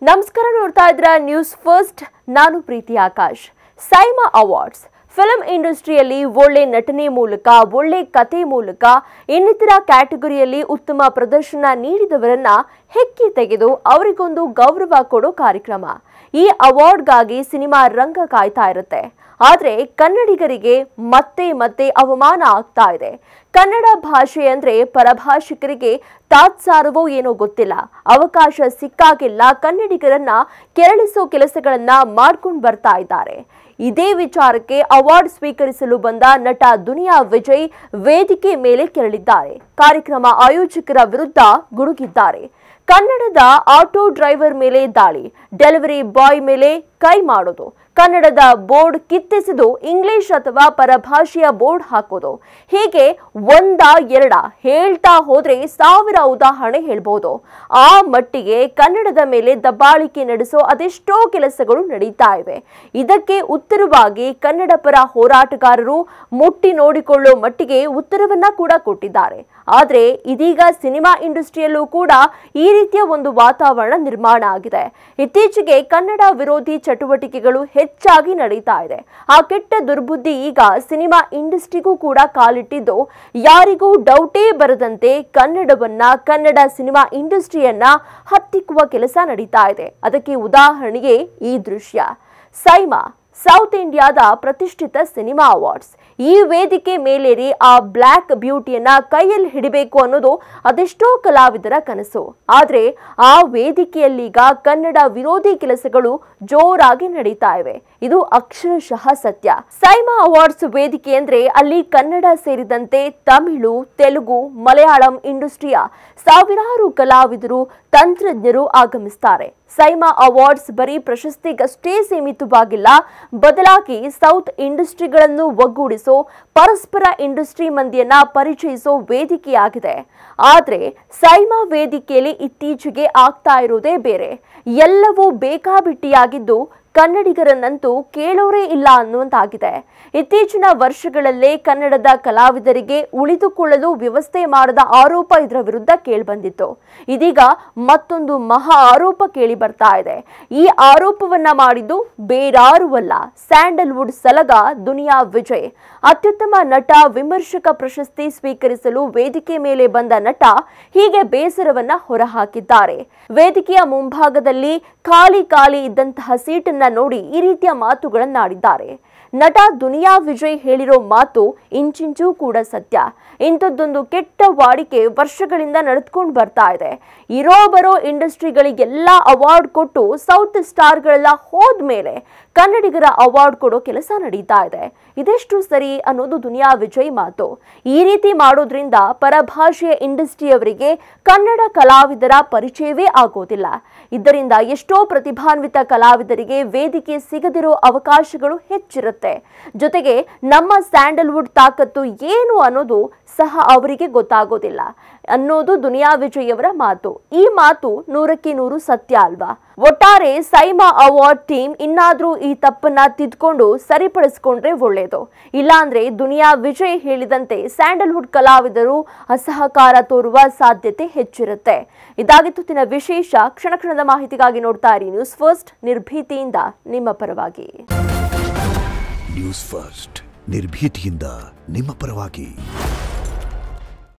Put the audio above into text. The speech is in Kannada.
ನಮಸ್ಕಾರ ನೋಡ್ತಾ ಇದ್ರ ನ್ಯೂಸ್ ಫಸ್ಟ್ ನಾನು ಪ್ರೀತಿ ಆಕಾಶ್ ಸೈಮಾ ಅವಾರ್ಡ್ಸ್ ಫಿಲ್ಮ್ ಇಂಡಸ್ಟ್ರಿಯಲ್ಲಿ ಒಳ್ಳೆ ನಟನೆ ಮೂಲಕ ಒಳ್ಳೆ ಕಥೆ ಮೂಲಕ ಇನ್ನಿತರ ಕ್ಯಾಟಗರಿಯಲ್ಲಿ ಉತ್ತಮ ಪ್ರದರ್ಶನ ನೀಡಿದವರನ್ನ ಹೆಕ್ಕಿ ತೆಗೆದು ಅವರಿಗೊಂದು ಗೌರವ ಕೊಡೋ ಕಾರ್ಯಕ್ರಮ ಈ ಅವಾರ್ಡ್ಗಾಗಿ ಸಿನಿಮಾ ರಂಗ ಕಾಯ್ತಾ ಇರುತ್ತೆ ಆದರೆ ಕನ್ನಡಿಗರಿಗೆ ಮತ್ತೆ ಮತ್ತೆ ಅವಮಾನ ಆಗ್ತಾ ಇದೆ ಕನ್ನಡ ಭಾಷೆ ಅಂದ್ರೆ ಪರಭಾಷಿಕರಿಗೆ ತಾತ್ಸಾರವೋ ಏನೋ ಗೊತ್ತಿಲ್ಲ ಅವಕಾಶ ಸಿಕ್ಕಾಗೆಲ್ಲ ಕನ್ನಡಿಗರನ್ನ ಕೆರಳಿಸೋ ಕೆಲಸಗಳನ್ನ ಮಾಡ್ಕೊಂಡು ಬರ್ತಾ ಇದ್ದಾರೆ ಇದೇ ವಿಚಾರಕ್ಕೆ ಅವಾರ್ಡ್ ಸ್ವೀಕರಿಸಲು ಬಂದ ನಟ ದುನಿಯಾ ವಿಜಯ್ ವೇದಿಕೆ ಮೇಲೆ ಕೆರಳಿದ್ದಾರೆ ಕಾರ್ಯಕ್ರಮ ಆಯೋಜಕರ ವಿರುದ್ಧ ಗುಡುಗಿದ್ದಾರೆ ಕನ್ನಡದ ಆಟೋ ಡ್ರೈವರ್ ಮೇಲೆ ದಾಳಿ ಡೆಲಿವರಿ ಬಾಯ್ ಮೇಲೆ ಕೈ ಮಾಡೋದು ಕನ್ನಡದ ಬೋರ್ಡ್ ಕಿತ್ತೆಸೆದು ಇಂಗ್ಲಿಷ್ ಅಥವಾ ಪರಭಾಷೆಯ ಬೋರ್ಡ್ ಹಾಕೋದು ಹೀಗೆ ಎರಡ ಹೇಳ್ತಾ ಹೋದ್ರೆ ಸಾವಿರ ಉದಾಹರಣೆ ಹೇಳ್ಬೋದು ಆ ಮಟ್ಟಿಗೆ ಕನ್ನಡದ ಮೇಲೆ ದಬ್ಬಾಳಿಕೆ ನಡೆಸೋ ಅದೆಷ್ಟೋ ಕೆಲಸಗಳು ನಡೀತಾ ಇವೆ ಇದಕ್ಕೆ ಉತ್ತರವಾಗಿ ಕನ್ನಡ ಪರ ಹೋರಾಟಗಾರರು ಮುಟ್ಟಿ ನೋಡಿಕೊಳ್ಳೋ ಮಟ್ಟಿಗೆ ಉತ್ತರವನ್ನ ಕೂಡ ಕೊಟ್ಟಿದ್ದಾರೆ ಆದ್ರೆ ಇದೀಗ ಸಿನಿಮಾ ಇಂಡಸ್ಟ್ರಿಯಲ್ಲೂ ಕೂಡ ಈ ರೀತಿಯ ಒಂದು ವಾತಾವರಣ ನಿರ್ಮಾಣ ಆಗಿದೆ ಇತ್ತೀಚೆಗೆ ಕನ್ನಡ ವಿರೋಧಿ ಚಟುವಟಿಕೆಗಳು ಹೆಚ್ಚಾಗಿ ನಡೀತಾ ಇದೆ ಆ ಕೆಟ್ಟ ದುರ್ಬುದ್ಧಿ ಈಗ ಸಿನಿಮಾ ಇಂಡಸ್ಟ್ರಿಗೂ ಕೂಡ ಕಾಲಿಟ್ಟಿದ್ದು ಯಾರಿಗೂ ಡೌಟೇ ಬರದಂತೆ ಕನ್ನಡ ಸಿನಿಮಾ ಇಂಡಸ್ಟ್ರಿಯನ್ನ ಹತ್ತಿಕ್ಕುವ ಕೆಲಸ ನಡೀತಾ ಇದೆ ಅದಕ್ಕೆ ಉದಾಹರಣೆಗೆ ಈ ದೃಶ್ಯ ಸೈಮಾ ಸೌತ್ ಇಂಡಿಯಾದ ಪ್ರತಿಷ್ಠಿತ ಸಿನಿಮಾ ಅವಾರ್ಡ್ಸ್ ಈ ವೇದಿಕೆ ಮೇಲೇರಿ ಆ ಬ್ಲ್ಯಾಕ್ ಬ್ಯೂಟಿಯನ್ನ ಕೈಯಲ್ಲಿ ಹಿಡಿಬೇಕು ಅನ್ನೋದು ಅದೆಷ್ಟೋ ಕಲಾವಿದರ ಕನಸು ಆದ್ರೆ ಆ ವೇದಿಕೆಯಲ್ಲೀಗ ಕನ್ನಡ ವಿರೋಧಿ ಕೆಲಸಗಳು ಜೋರಾಗಿ ನಡೀತಾ ಇವೆ ಇದು ಅಕ್ಷರಶಃ ಸತ್ಯ ಸೈಮಾ ಅವಾರ್ಡ್ಸ್ ವೇದಿಕೆ ಅಂದ್ರೆ ಅಲ್ಲಿ ಕನ್ನಡ ಸೇರಿದಂತೆ ತಮಿಳು ತೆಲುಗು ಮಲಯಾಳಂ ಇಂಡಸ್ಟ್ರಿಯ ಸಾವಿರಾರು ಕಲಾವಿದರು ತಂತ್ರಜ್ಞರು ಆಗಮಿಸ್ತಾರೆ ಸೈಮಾ ಅವಾರ್ಡ್ಸ್ ಬರೀ ಪ್ರಶಸ್ತಿಗಷ್ಟೇ ಸೀಮಿತವಾಗಿಲ್ಲ ಬದಲಾಗಿ ಸೌತ್ ಇಂಡಸ್ಟ್ರಿಗಳನ್ನು ಒಗ್ಗೂಡಿಸೋ ಪರಸ್ಪರ ಇಂಡಸ್ಟ್ರಿ ಮಂದಿಯನ್ನ ಪರಿಚಯಿಸೋ ವೇದಿಕೆಯಾಗಿದೆ ಆದ್ರೆ ಸೈಮಾ ವೇದಿಕೆಯಲ್ಲಿ ಇತ್ತೀಚೆಗೆ ಆಗ್ತಾ ಇರೋದೇ ಬೇರೆ ಎಲ್ಲವೂ ಬೇಕಾಬಿಟ್ಟಿಯಾಗಿದ್ದು ಕನ್ನಡಿಗರನ್ನಂತೂ ಕೇಳೋರೇ ಇಲ್ಲ ಅನ್ನುವಂತಾಗಿದೆ ಇತ್ತೀಚಿನ ವರ್ಷಗಳಲ್ಲೇ ಕನ್ನಡದ ಕಲಾವಿದರಿಗೆ ಉಳಿದುಕೊಳ್ಳಲು ವ್ಯವಸ್ಥೆ ಮಾಡದ ಆರೋಪ ಇದರ ವಿರುದ್ಧ ಕೇಳಿಬಂದಿತ್ತು ಇದೀಗ ಮತ್ತೊಂದು ಮಹಾ ಆರೋಪ ಕೇಳಿ ಬರ್ತಾ ಇದೆ ಈ ಆರೋಪವನ್ನ ಮಾಡಿದ್ದು ಬೇರಾರೂ ಅಲ್ಲ ಸ್ಯಾಂಡಲ್ವುಡ್ ಸಲಗ ದುನಿಯಾ ವಿಜಯ್ ಅತ್ಯುತ್ತಮ ನಟ ವಿಮರ್ಶಕ ಪ್ರಶಸ್ತಿ ಸ್ವೀಕರಿಸಲು ವೇದಿಕೆ ಮೇಲೆ ಬಂದ ನಟ ಹೀಗೆ ಬೇಸರವನ್ನ ಹೊರಹಾಕಿದ್ದಾರೆ ವೇದಿಕೆಯ ಮುಂಭಾಗದಲ್ಲಿ ಖಾಲಿ ಇದ್ದಂತಹ ಸೀಟನ್ನ ನೋಡಿ ಈ ರೀತಿಯ ಮಾತುಗಳನ್ನಾಡಿದ್ದಾರೆ ನಟ ದುನಿಯಾ ವಿಜಯ್ ಹೇಳಿರೋ ಮಾತು ಇಂಚಿಂಚೂ ಕೂಡ ಸತ್ಯ ಇಂಥದ್ದೊಂದು ಕೆಟ್ಟ ವಾಡಿಕೆ ವರ್ಷಗಳಿಂದ ನಡೆದುಕೊಂಡು ಬರ್ತಾ ಇದೆ ಇರೋ ಬರೋ ಇಂಡಸ್ಟ್ರಿಗಳಿಗೆಲ್ಲ ಅವಾರ್ಡ್ ಕೊಟ್ಟು ಸೌತ್ ಸ್ಟಾರ್ಗಳೆಲ್ಲ ಹೋದ್ಮೇಲೆ ಕನ್ನಡಿಗರ ಅವಾರ್ಡ್ ಕೊಡೋ ಕೆಲಸ ನಡೀತಾ ಇದೆ ಇದೆಷ್ಟು ಸರಿ ಅನ್ನೋದು ದುನಿಯಾ ವಿಜಯ್ ಮಾತು ಈ ರೀತಿ ಮಾಡೋದ್ರಿಂದ ಪರಭಾಷೆಯ ಇಂಡಸ್ಟ್ರಿಯವರಿಗೆ ಕನ್ನಡ ಕಲಾವಿದರ ಪರಿಚಯವೇ ಆಗೋದಿಲ್ಲ ಇದರಿಂದ ಎಷ್ಟೋ ಪ್ರತಿಭಾನ್ವಿತ ಕಲಾವಿದರಿಗೆ ವೇದಿಕೆ ಸಿಗದಿರೋ ಅವಕಾಶಗಳು ಹೆಚ್ಚಿರುತ್ತೆ ಜೊತೆಗೆ ನಮ್ಮ ಸ್ಯಾಂಡಲ್ವುಡ್ ತಾಕತ್ತು ಏನು ಅನ್ನೋದು ಸಹ ಅವರಿಗೆ ಗೊತ್ತಾಗೋದಿಲ್ಲ ಅನ್ನೋದು ದುನಿಯಾ ವಿಜಯ್ ಅವರ ಮಾತು ಈ ಮಾತು 100% ಸತ್ಯ ಅಲ್ವಾ ಒಟ್ಟಾರೆ ಸೈಮಾ ಅವಾರ್ಡ್ ಟೀಮ್ ಇನ್ನಾದ್ರೂ ಈ ತಪ್ಪನ್ನ ತಿದ್ಕೊಂಡು ಸರಿಪಡಿಸಿಕೊಂಡ್ರೆ ಒಳ್ಳೇದು ಇಲ್ಲಾಂದ್ರೆ ದುನಿಯಾ ವಿಜಯ್ ಹೇಳಿದಂತೆ ಸ್ಯಾಂಡಲ್ವುಡ್ ಕಲಾವಿದರು ಅಸಹಕಾರ ತೋರುವ ಸಾಧ್ಯತೆ ಹೆಚ್ಚಿರುತ್ತೆ ಇದಾಗಿತ್ತು ವಿಶೇಷ ಕ್ಷಣದ ಮಾಹಿತಿಗಾಗಿ ನೋಡ್ತಾ ಇರಿ ನ್ಯೂಸ್ ಫಸ್ಟ್ ನಿರ್ಭೀತಿಯಿಂದ ನಿಮ್ಮ ಪರವಾಗಿ ನ್ಯೂಸ್ ಫಸ್ಟ್ ನಿರ್ಭೀತಿಯಿಂದ ನಿಮ್ಮ ಪರವಾಗಿ